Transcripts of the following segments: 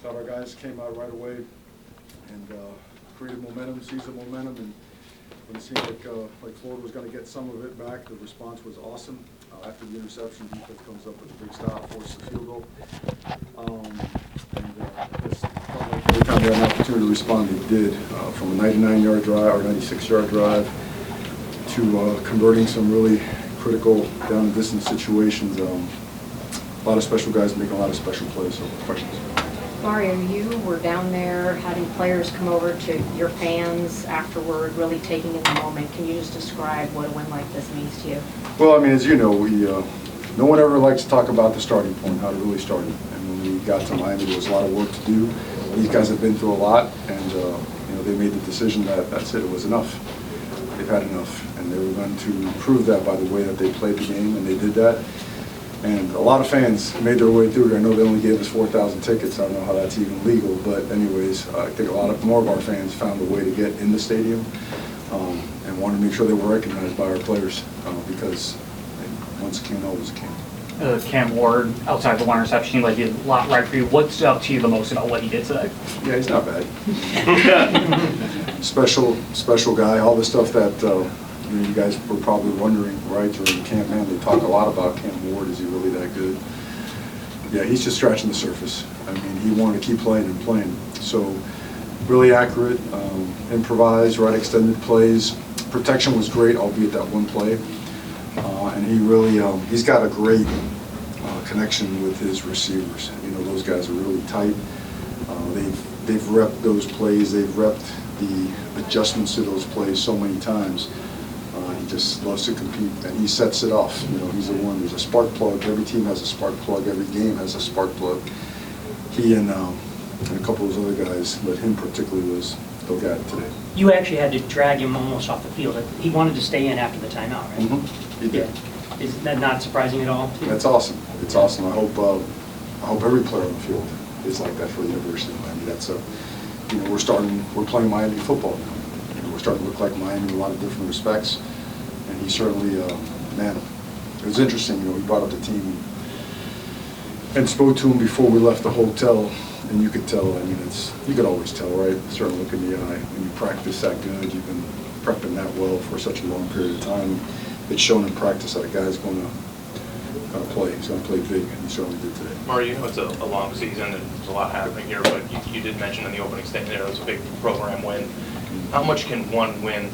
thought our guys came out right away and created momentum, seized the momentum, and when it seemed like Florida was going to get some of it back, the response was awesome. After the interception, defense comes up with a big stop, forces a field goal. Just felt like every time they had an opportunity to respond, they did. From a 99-yard drive or 96-yard drive to converting some really critical down and distance situations. A lot of special guys making a lot of special plays. So questions. Mario, you were down there having players come over to your fans afterward, really taking in the moment. Can you just describe what a win like this means to you? Well, I mean, as you know, no one ever likes to talk about the starting point, how it really started. And when we got to Miami, there was a lot of work to do. These guys have been through a lot, and they made the decision that that's it was enough. They've had enough, and they were going to prove that by the way that they played the game, and they did that. And a lot of fans made their way through. I know they only gave us 4,000 tickets. I don't know how that's even legal, but anyways, I think more of our fans found a way to get in the stadium and wanted to make sure they were recognized by our players because once a king, always a king. Cam Ward, outside the one interception, seemed like he did a lot right for you. What stood out to you the most about what he did today? Yeah, he's not bad. special guy. All the stuff that you guys were probably wondering, right, during camp, man, they talk a lot about Cam Ward. Is he really that good? Yeah, he's just scratching the surface. I mean, he wanted to keep playing and playing. So, really accurate, improvised, right, extended plays. Protection was great, albeit that one play. And he really, he's got a great connection with his receivers. You know, those guys are really tight. They've repped those plays. They've repped the adjustments to those plays so many times. He just loves to compete, and he sets it off. You know, he's the one. There's a spark plug. Every team has a spark plug. Every game has a spark plug. He and a couple of those other guys, but him particularly was the guy today. You actually had to drag him almost off the field. He wanted to stay in after the timeout, right? Mm-hmm. He did. Yeah. Is that not surprising at all? That's awesome. It's awesome. I hope every player on the field is like that for the University of Miami. That's we're playing Miami football now. You know, we're starting to look like Miami in a lot of different respects. And he certainly, man, it was interesting. You know, we brought up the team and spoke to him before we left the hotel, and you could tell. I mean, you could always tell, right? Certainly look in the eye when you practice that good. You've been prepping that well for such a long period of time. It's shown in practice that a guy's going to play. He's going to play big, and he certainly did today. Mario, you know it's a long season and there's a lot happening here, but you did mention in the opening statement there was a big program win. How much can one win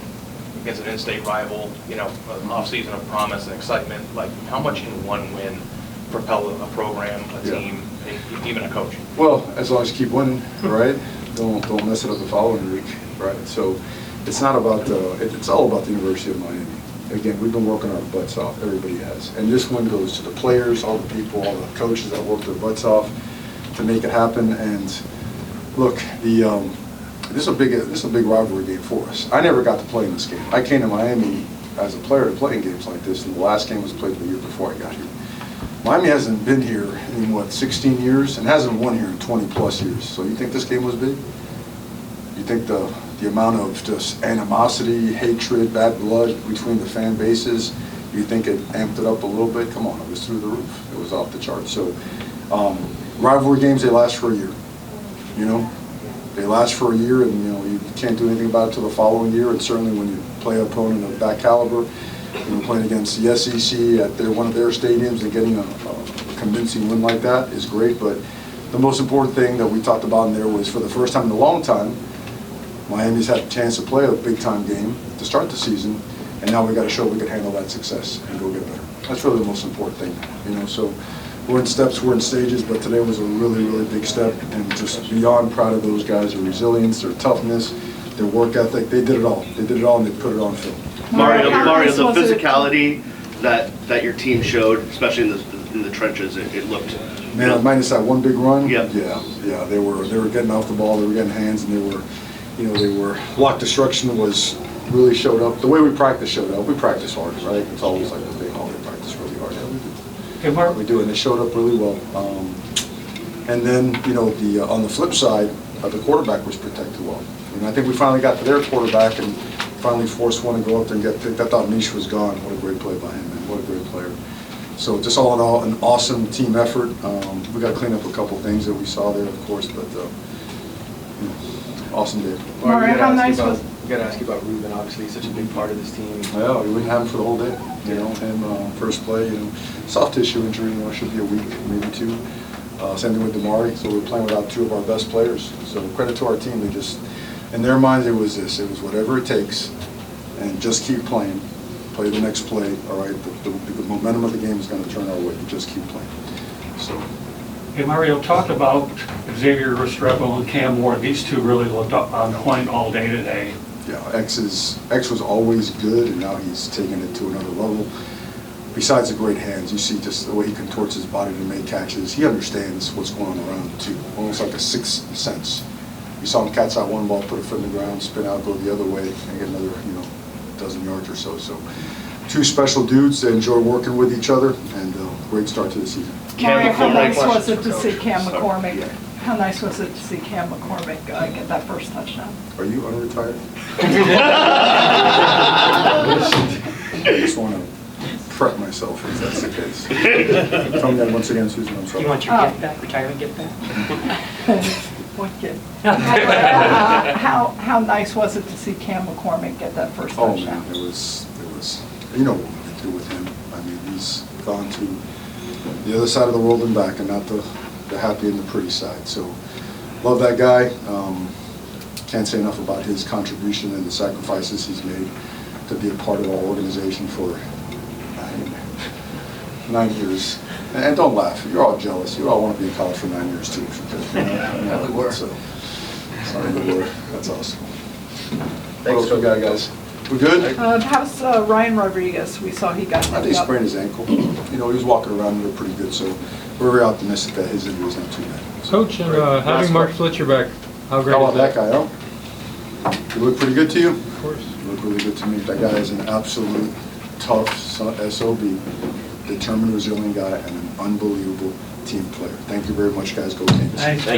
against an in-state rival, you know, an off-season of promise and excitement, like how much can one win propel a program, a team, and even a coach? Well, as long as you keep winning, right? don't mess it up the following week, right? So it's not about it's all about the University of Miami. Again, we've been working our butts off. Everybody has, and this one goes to the players, all the people, all the coaches that work their butts off to make it happen. And look, this is a big rivalry game for us. I never got to play in this game. I came to Miami as a player to play in games like this, and the last game was played the year before I got here. Miami hasn't been here in 16 years, and hasn't won here in 20 plus years. So you think this game was big? You think the amount of just animosity, hatred, bad blood between the fan bases, you think it amped it up a little bit? Come on, it was through the roof. It was off the charts. So rivalry games, they last for a year, you know? They last for a year, and you can't do anything about it until the following year. And certainly when you play an opponent of that caliber, playing against the SEC at one of their stadiums and getting a convincing win like that is great. But the most important thing that we talked about in there was, for the first time in a long time, Miami's had a chance to play a big-time game to start the season, and now we got to show we can handle that success and go get better. That's really the most important thing, So we're in steps, we're in stages, but today was a really, really big step, and just beyond proud of those guys, their resilience, their toughness, their work ethic. They did it all. They did it all, and they put it on film. Mario, the physicality that your team showed, especially in the trenches, it looked. Man, minus that one big run. Yeah. Yeah. They were getting off the ball. They were getting hands, and they were block destruction was really showed up. The way we practice showed up. We practice hard, right? It's always like the thing. Oh, we practice really hard. Yeah, we do, and they showed up really well. And then on the flip side, the quarterback was protected well. I think we finally got to their quarterback and finally forced one to go up there and get picked. I thought Mish was gone. What a great play by him, man. What a great player. So just all in all, an awesome team effort. We got to clean up a couple things that we saw there, of course, but awesome day. Mario, how nice We was? got to ask you about Ruben, obviously, such a big part of this team. Well, we wouldn't have him for the whole day, him first play, soft tissue injury, should be a week, maybe 2. Same thing with Damari, so we're playing without 2 of our best players. So credit to our team, they just, in their minds, it was whatever it takes, and just keep playing, play the next play, all right? The momentum of the game is going to turn our way, just keep playing. So. Hey, Mario, talk about Xavier Restrepo and Cam Moore. These 2 really looked up on point all day today. Yeah, X was always good, and now he's taken it to another level. Besides the great hands, you see just the way he contorts his body to make catches. He understands what's going on around him too, almost like a sixth sense. You saw him catch out one ball, put a foot in the ground, spin out, go the other way, and get another, dozen yards or so. So, 2 special dudes. They enjoy working with each other, and great start to the season. Mario, how nice was questions it for to see Coach. Cam Sorry. McCormick? Yeah. How nice was it to see Cam McCormick get that first touchdown? Are you unretired? I just want to prep myself if that's the case. Tell me that once again, Susan, I'm sorry. You want your gift back, retirement gift back? What kid? How nice was it to see Cam McCormick get that first Oh touchdown? man, it was, you know what we can do with him. I mean, he's gone to the other side of the world and back, and not the happy and the pretty side. So, love that guy. Can't say enough about his contribution and the sacrifices he's made to be a part of our organization for 9 years. And don't laugh, you're all jealous. You all want to be in college for 9 years too. We were. So, sorry, we were. That's awesome. What Thanks, else we got, guys? We good? How's Ryan Rodriguez? We saw he got I think he nipped up. sprained his ankle. He was walking around and looked pretty good, so we're very optimistic that his injury is not too bad. Coach, and having Mark Fletcher back, how great How is about that that? guy, huh? He look pretty good to you? Of course. He look really good to me. That guy is an absolute tough SOB, determined, resilient guy, and an unbelievable team player. Thank you very much, guys. Go Kings. Thank you.